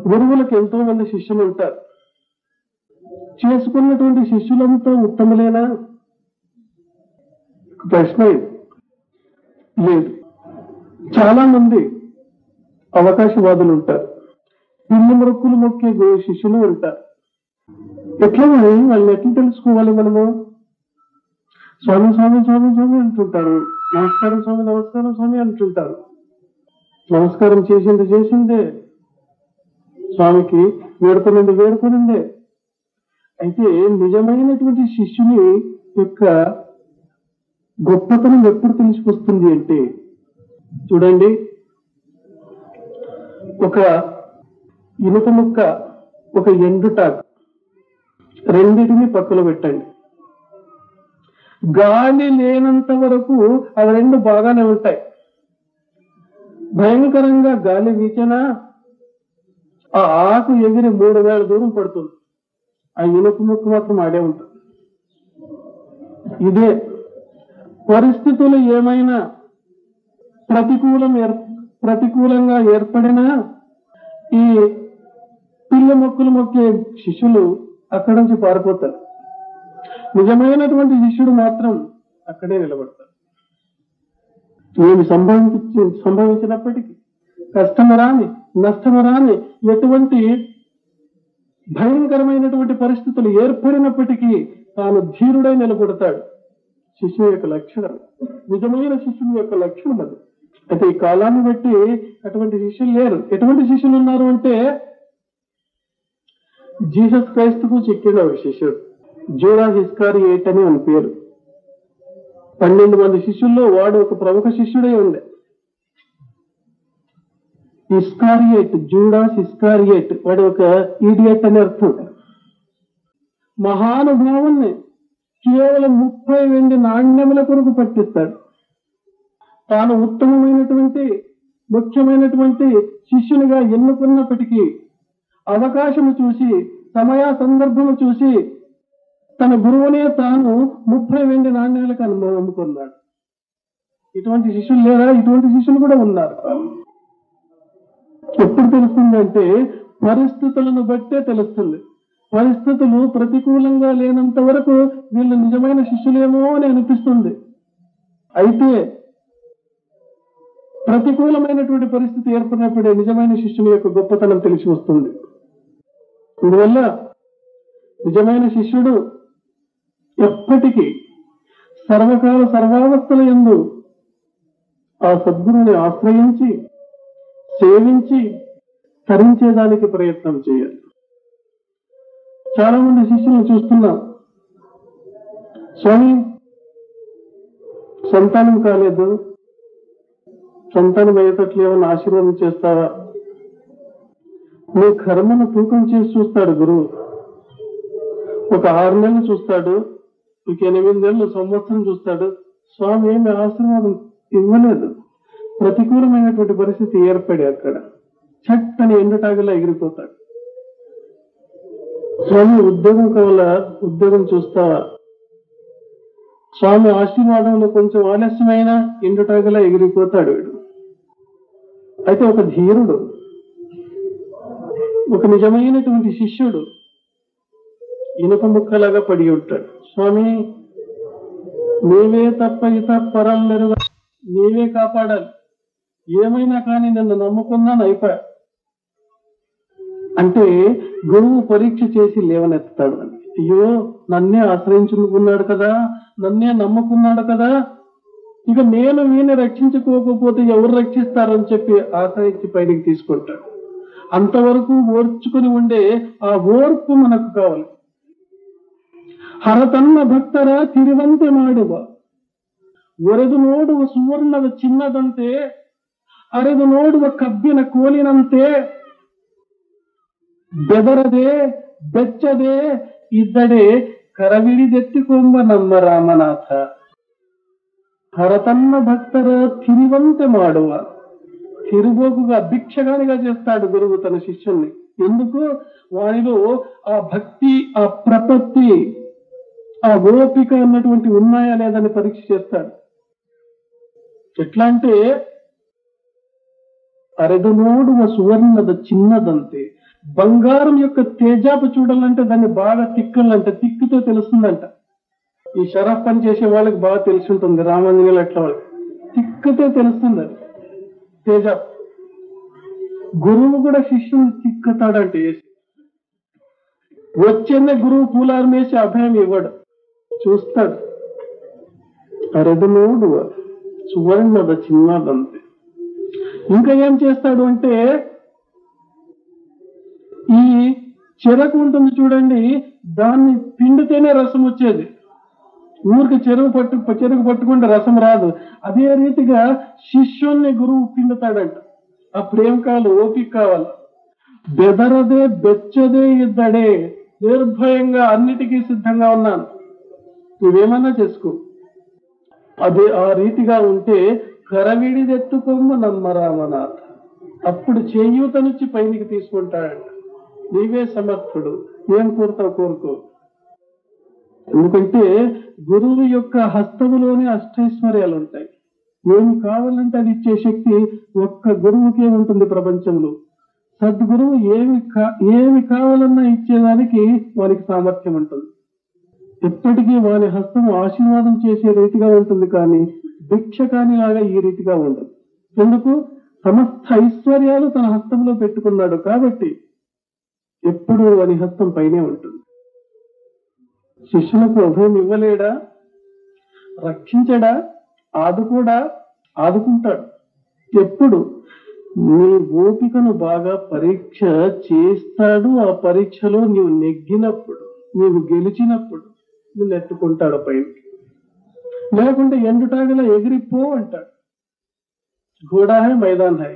గురువులకు ఎంతో మంది శిష్యులు ఉంటారు. చేసుకున్నటువంటి శిష్యులంతా ఉత్తములేనా? ప్రశ్న ఇది. లేదు. చాలా మంది అవకాశవాదులు ఉంటారు, పిల్లి మొక్కులు మొక్కే శిష్యులు ఉంటారు. ఎట్లా వాళ్ళని ఎట్లా తెలుసుకోవాలి మనము? స్వామి స్వామి స్వామి స్వామి అంటుంటారు, నమస్కారం స్వామి నమస్కారం స్వామి అంటుంటారు. నమస్కారం చేసిందే, స్వామికి వేడుకునిందే. అయితే నిజమైనటువంటి శిష్యుని యొక్క గొప్పతనం ఎప్పుడు తెలిసిపోతుంది అంటే, చూడండి, ఒక ఇనుప ముక్క, ఒక ఎండుటాకు, రెండింటిని పక్కలో పెట్టండి. గాలి లేనంత వరకు అవి రెండు బాగానే ఉంటాయి. భయంకరంగా గాలి వీచినా ఆ ఆకు ఎగిరి 3000 దూరం పడుతుంది, ఆ ఇనుప ముక్క మాత్రం ఆడే ఉంటుంది. ఇదే పరిస్థితులు ఏమైనా ప్రతికూలంగా ఏర్పడినా ఈ పిల్ల మొక్కులు మొక్కే శిష్యులు అక్కడి నుంచి పారిపోతారు. నిజమైనటువంటి శిష్యుడు మాత్రం అక్కడే నిలబడతారు. ఏమి సంభవించినప్పటికీ, కష్టము రాని నష్టము రాని ఎటువంటి భయంకరమైనటువంటి పరిస్థితులు ఏర్పడినప్పటికీ తాను ధీరుడై నిలబడతాడు. శిష్యుని యొక్క లక్షణం, నిజమైన శిష్యుని యొక్క లక్షణం అది. అయితే ఈ కాలాన్ని బట్టి అటువంటి శిష్యులు లేరు. ఎటువంటి శిష్యులు ఉన్నారు అంటే, జీసస్ క్రైస్తుకు చిక్కిన ఒక శిష్యుడు, జూడాస్ ఇస్కారియోట్ అని అని పేరు. 12 మంది శిష్యుల్లో వాడు ఒక ప్రముఖ శిష్యుడే ఉండే. ఇస్కారియోట్, జూడాస్ ఇస్కారియోట్, వాడు ఒక ఈడియట్ అని అర్థం. మహానుభావుణ్ణి కేవలం 30 వెండి నాణ్యముల కొరకు పట్టిస్తాడు. తాను ఉత్తమమైనటువంటి ముఖ్యమైనటువంటి శిష్యునిగా ఎన్నుకున్నప్పటికీ అవకాశము చూసి, సమయ సందర్భము చూసి తన గురువునే తాను 30 వెండి నాణ్యాలకు అమ్ముకున్నాడు. ఇటువంటి శిష్యులు లేరా? ఇటువంటి శిష్యులు కూడా ఉన్నారు. ఎప్పుడు తెలుస్తుందంటే, పరిస్థితులను బట్టే తెలుస్తుంది. పరిస్థితులు ప్రతికూలంగా లేనంత వరకు వీళ్ళు నిజమైన శిష్యులేమో అని అనిపిస్తుంది. అయితే ప్రతికూలమైనటువంటి పరిస్థితి ఏర్పడినప్పుడే నిజమైన శిష్యుని యొక్క గొప్పతనం తెలిసి వస్తుంది. అందువల్ల నిజమైన శిష్యుడు ఎప్పటికీ సర్వకాల సర్వావస్థల యందు ఆ సద్గురుని ఆశ్రయించి, సేవించి తరించేదానికి ప్రయత్నం చేయాలి. చాలా మంది శిష్యులను చూస్తున్నాం, స్వామి సంతానం కాలేదు, సంతానం అయ్యేటట్లు ఏమైనా ఆశీర్వాదం చేస్తావా? నీ కర్మను తూకం చేసి చూస్తాడు గురువు. ఒక 6 నెలలు చూస్తాడు, ఒక 8 నెలలు, సంవత్సరం చూస్తాడు. స్వామి ఏమి ఆశీర్వాదం ఇవ్వలేదు. ప్రతికూలమైనటువంటి పరిస్థితి ఏర్పడి అక్కడ చట్టని ఎండుటాగిలా ఎగిరిపోతాడు. స్వామి ఉద్యోగం కావాలా? ఉద్యోగం చూస్తావా? స్వామి ఆశీర్వాదంలో కొంచెం ఆలస్యమైన ఎండుటాగిలా ఎగిరిపోతాడు వీడు. అయితే ఒక ధీరుడు, ఒక నిజమైనటువంటి శిష్యుడు ఇనుప ముక్కలాగా పడి ఉంటాడు. స్వామి నీవే తప్ప ఇత పరం మెరుగ, నీవే కాపాడాలి, ఏమైనా కానీ నన్ను నమ్ముకున్నాను అయిపోయా అంటే గురువు పరీక్ష చేసి లేవనెత్తాడు. అయ్యో, నన్నే ఆశ్రయించుకున్నాడు కదా, నన్నే నమ్ముకున్నాడు కదా, ఇక నేను వీణ్ణి రక్షించుకోకపోతే ఎవరు రక్షిస్తారని చెప్పి ఆశ్రయించి పైకి తీసుకుంటాడు. అంతవరకు ఓర్చుకుని ఉండే ఆ ఓర్పు మనకు కావాలి. ಹರತನ್ನ ಭಕ್ತರ ತಿರುವಂತೆ ಮಾಡುವ, ಒರೆದು ನೋಡುವ ಸುವರ್ಣದ ಚಿನ್ನದಂತೆ, ಅರೆದು ನೋಡುವ ಕಬ್ಬಿನ ಕೋಲಿನಂತೆ, ಬೆದರದೆ ಬೆಚ್ಚದೆ ಇದ್ದಡೆ ಕರವಿಡಿದೆತ್ತಿಕೊಂಬ ನಮ್ಮ ರಾಮನಾಥ. హరతన్న భక్తర తిరువంతే ಮಾಡುవ, తిరుగోకుగా భిక్షగానిగా చేస్తాడు గురువు తన శిష్యుల్ని. ఎందుకు? వారిలో ఆ భక్తి, ఆ ప్రపత్తి, ఆ ఓపిక అన్నటువంటి ఉన్నాయా లేదని పరీక్ష చేస్తాడు. ఎట్లా అంటే, అరెదు ನೋಡುವ సువర్ణದ చిన్నదంతే, బంగారం యొక్క తేజాపు చూడాలంటే దాన్ని బాగా తిక్కాలంటే తిక్కుతో తెలుస్తుందంట. ఈ షరఫ్ పని చేసే వాళ్ళకి బాగా తెలిసి ఉంటుంది, రామాంజనేయులు అట్లా వాళ్ళకి తిక్కుతో తెలుస్తుంది అది తేజాపు. గురువు కూడా శిష్యుని తిక్కుతాడంటే వచ్చేందే గురువు పూలారమేసి అభయం ఇవ్వడు, చూస్తాడు. అరెదనోడు సువర్ణద చిన్నదంతే. ఇంకా ఏం చేస్తాడు అంటే ఈ చెరకు ఉంటుంది చూడండి, దాన్ని పిండితేనే రసం వచ్చేది. ఊరికి చెరుకు పట్టుకుంటే రసం రాదు. అదే రీతిగా శిష్యుల్ని గురువు పిండుతాడంట. అప్పుడేం కావాలి? ఓపిక కావాలి. బెదరదే బెచ్చదే ఇద్దడే, నిర్భయంగా అన్నిటికీ సిద్ధంగా ఉన్నాను, నువ్వేమన్నా చేసుకో. అదే ఆ రీతిగా ఉంటే కరవిడిదెత్తుకొమ్మ నమ్మరామనాథ, అప్పుడు చేయూతనిచ్చి పైకి తీసుకుంటాడంట. నీవే సమర్థుడు, ఏం కోరుతావు కోరుకో. ఎందుకంటే గురువు యొక్క హస్తములోనే అష్టైశ్వర్యాలు ఉంటాయి. ఏమి కావాలంటే అది ఇచ్చే శక్తి ఒక్క గురువుకే ఉంటుంది ప్రపంచంలో. సద్గురువు ఏమి కావాలన్నా ఇచ్చేదానికి వారికి సామర్థ్యం ఉంటుంది. ఎప్పటికీ వారి హస్తం ఆశీర్వాదం చేసే రీతిగా ఉంటుంది, కానీ భిక్ష కానిలాగా ఈ రీతిగా ఉండదు. ఎందుకు? సమస్త ఐశ్వర్యాలు తన హస్తంలో పెట్టుకున్నాడు కాబట్టి ఎప్పుడు వారి హస్తం పైనే ఉంటుంది. శిష్యులకు అభయం ఇవ్వలేడా? రక్షించడా? ఆదుకుంటాడు. ఎప్పుడు? నీ ఓపికను బాగా పరీక్ష చేస్తాడు. ఆ పరీక్షలో నీవు నెగ్గినప్పుడు, నీవు గెలిచినప్పుడు నువ్వు ఎత్తుకుంటాడు పైకి. లేకుంటే ఎండుటాగలా ఎగిరిపో అంటాడు. ఘోడా హై మైదాన్ హై,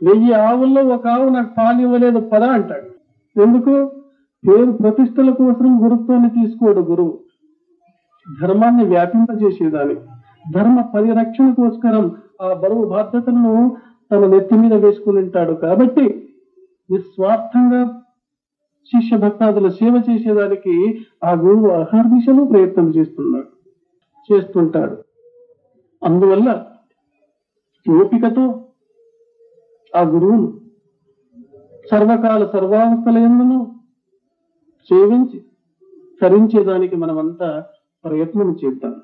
1000 ఆవుల్లో ఒక ఆవు నాకు పాలు ఇవ్వలేదు పదా అంటాడు. ఎందుకు? పేరు ప్రతిష్టల కోసం గురుత్వాన్ని తీసుకోడు గురువు. ధర్మాన్ని వ్యాపింపజేసేదానికి, ధర్మ పరిరక్షణ కోసరం ఆ బరువు బాధ్యతలను తన నెత్తి మీద వేసుకుని ఉంటాడు. కాబట్టి నిస్వార్థంగా శిష్య భక్తాదుల సేవ చేసేదానికి ఆ గురువు అహర్నిశలు ప్రయత్నం చేస్తుంటాడు. అందువల్ల ఓపికతో ఆ గురువును సర్వకాల సర్వావస్థలందును సేవించి తరించేదానికి మనమంతా ప్రయత్నం చేద్దాం.